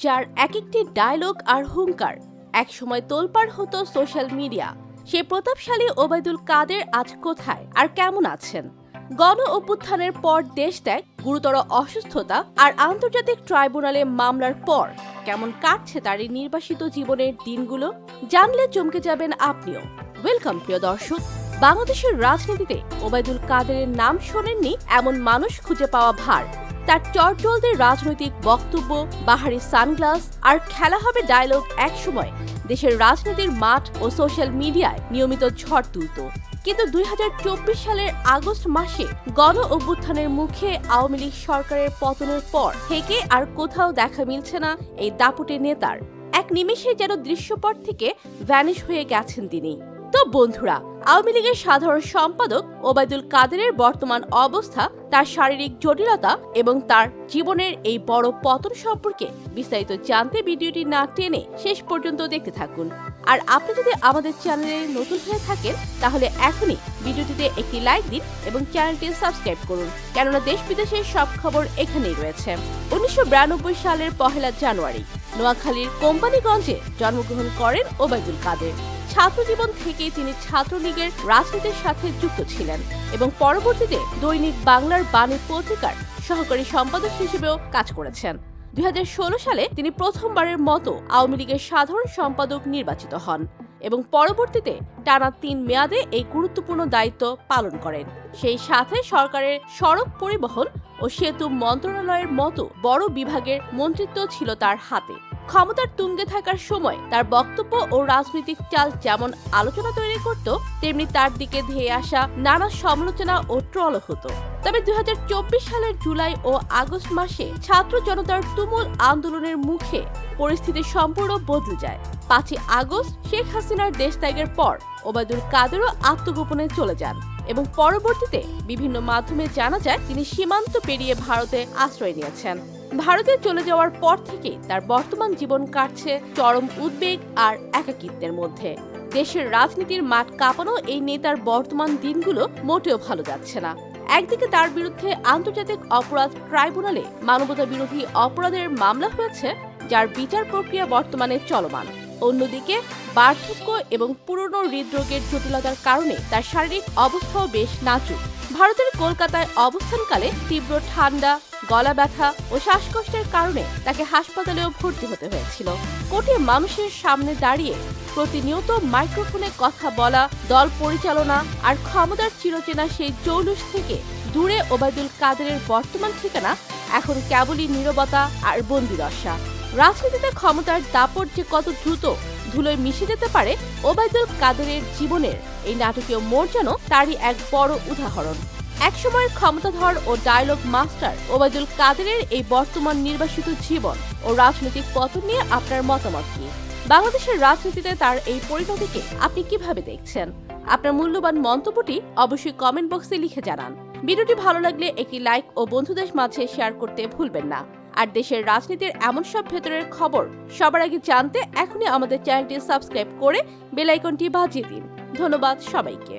যার এক একটি ডায়লগ আর হুঙ্কার একসময় তোলপাড় হতো সোশ্যাল মিডিয়া। সেই প্রতাপশালী ওবায়দুল কাদের আজ কোথায় আর কেমন আছেন? গণ অভ্যুত্থানের পর দেশ ত্যাগ, গুরুতর অসুস্থতা আর আন্তর্জাতিক ট্রাইব্যুনালে মামলার পর কেমন কাটছে তার এই নির্বাসিত জীবনের দিনগুলো? জানলে চমকে যাবেন আপনিও। ওয়েলকাম প্রিয় দর্শক। বাংলাদেশের রাজনীতিতে ওবায়দুল কাদেরের নাম শোনেননি এমন মানুষ খুঁজে পাওয়া ভার। তার চটজলদের রাজনৈতিক বক্তব্য, বাহারি সানগ্লাস আর খেলা হবে ডায়লগ একসময় দেশের রাজনীতির মাঠ ও সোশ্যাল মিডিয়ায় নিয়মিত ঝড় তুলত। কিন্তু ২০২৪ সালের আগস্ট মাসে গণ অভ্যুত্থানের মুখে আওয়ামী লীগ সরকারের পতনের পর থেকে আর কোথাও দেখা মিলছে না এই দাপুটে নেতার। এক নিমেষে যেন দৃশ্যপট থেকে ভ্যানিশ হয়ে গেছেন তিনি। তো বন্ধুরা, আওয়ামী লীগের সাধারণ সম্পাদক ওবায়দুল কাদেরের বর্তমান অবস্থা, তার শারীরিক জটিলতা এবং তার জীবনের এই বড় পতন সম্পর্কে বিস্তারিত জানতে ভিডিওটি না টেনে শেষ পর্যন্ত দেখতে থাকুন। আর আপনি যদি আমাদের চ্যানেলে নতুন হয়ে থাকেন তাহলে এখনই ভিডিওটিতে একটি লাইক দিন এবং চ্যানেলটি সাবস্ক্রাইব করুন, কেননা দেশ বিদেশের সব খবর এখানেই রয়েছে। ১৯৯২ সালের ১ জানুয়ারি নোয়াখালীর কোম্পানিগঞ্জে জন্মগ্রহণ করেন ওবায়দুল কাদের। ছাত্রজীবন থেকেই তিনি ছাত্রলীগের রাজনীতির সাথে যুক্ত ছিলেন এবং পরবর্তীতে দৈনিক বাংলার বাণী পত্রিকার সহকারী সম্পাদক হিসেবেও কাজ করেছেন। ২০১৬ সালে তিনি প্রথমবারের মতো আওয়ামী লীগের সাধারণ সম্পাদক নির্বাচিত হন এবং পরবর্তীতে টানা ৩ মেয়াদে এই গুরুত্বপূর্ণ দায়িত্ব পালন করেন। সেই সাথে সরকারের সড়ক পরিবহন ও সেতু মন্ত্রণালয়ের মতো বড় বিভাগের মন্ত্রিত্ব ছিল তার হাতে। ক্ষমতার তুঙ্গে থাকার সময় তার বক্তব্য ও রাজনৈতিক চাল যেমন আলোচনা তৈরি করত, তেমনি তার দিকে ধেয়ে আসা নানা সমালোচনা ও ট্রল হতো। তবে ২০২৪ সালের জুলাই ও আগস্ট মাসে ছাত্র জনতার তুমুল আন্দোলনের মুখে পরিস্থিতি সম্পূর্ণ বদলে যায়। ৫ই আগস্ট শেখ হাসিনার দেশত্যাগের পর ওবায়দুল কাদেরও আত্মগোপনে চলে যান এবং পরবর্তীতে বিভিন্ন মাধ্যমে জানা যায় তিনি সীমান্ত পেরিয়ে ভারতে আশ্রয় নিয়েছেন। ভারতে চলে যাওয়ার পর থেকে তার বর্তমান জীবন কাটছে চরম উদ্বেগ আর একাকিত্বের মধ্যে। দেশের রাজনীতির মাঠ কাঁপানো এই নেতার বর্তমান দিনগুলো মোটেও ভালো যাচ্ছে না। একদিকে তার বিরুদ্ধে আন্তর্জাতিক অপরাধ ট্রাইব্যুনালে মানবতা বিরোধী অপরাধের মামলা হয়েছে, যার বিচার প্রক্রিয়া বর্তমানে চলমান। অন্যদিকে বার্ধক্য এবং পুরনো হৃদরোগের জটিলতার কারণে তার শারীরিক অবস্থাও বেশ নাজুক। ভারতের কলকাতায় অবস্থানকালে তীব্র ঠান্ডা, গলা ব্যথা ও শ্বাসকষ্টের কারণে তাকে হাসপাতালেও ভর্তি হতে হয়েছিল। কোটি মানুষের সামনে দাঁড়িয়ে প্রতিনিয়ত মাইক্রোফোনে কথা বলা, দল পরিচালনা আর ক্ষমতার চিরচেনা সেই জৌলুস থেকে দূরে ওবায়দুল কাদেরের বর্তমান ঠিকানা এখন কেবলই নীরবতা আর বন্দিদশা। রাজনীতিতে ক্ষমতার দাপট যে কত দ্রুত ধুলোয় মিশে যেতে পারে, ওবায়দুল কাদেরের জীবনের এই নাটকীয় মোড় যেন তারই এক বড় উদাহরণ। একসময়ের ক্ষমতাধর ও ডায়লগ মাস্টার ওবায়দুল কাদেরের এই বর্তমান নির্বাসিত জীবন ও রাজনৈতিক পতন নিয়ে আপনার মতামত কি? বাংলাদেশের রাজনীতিতে তার এই পরিণতিকে আপনি কিভাবে দেখছেন? আপনার মূল্যবান মন্তব্যটি অবশ্যই কমেন্ট বক্সে লিখে জানান। ভিডিওটি ভালো লাগলে একটি লাইক ও বন্ধুদের মাঝে শেয়ার করতে ভুলবেন না। আর দেশের রাজনীতির এমন সব ভেতরের খবর সবার আগে জানতে এখনই আমাদের চ্যানেলটি সাবস্ক্রাইব করে বেল আইকনটি বাজিয়ে দিন। ধন্যবাদ সবাইকে।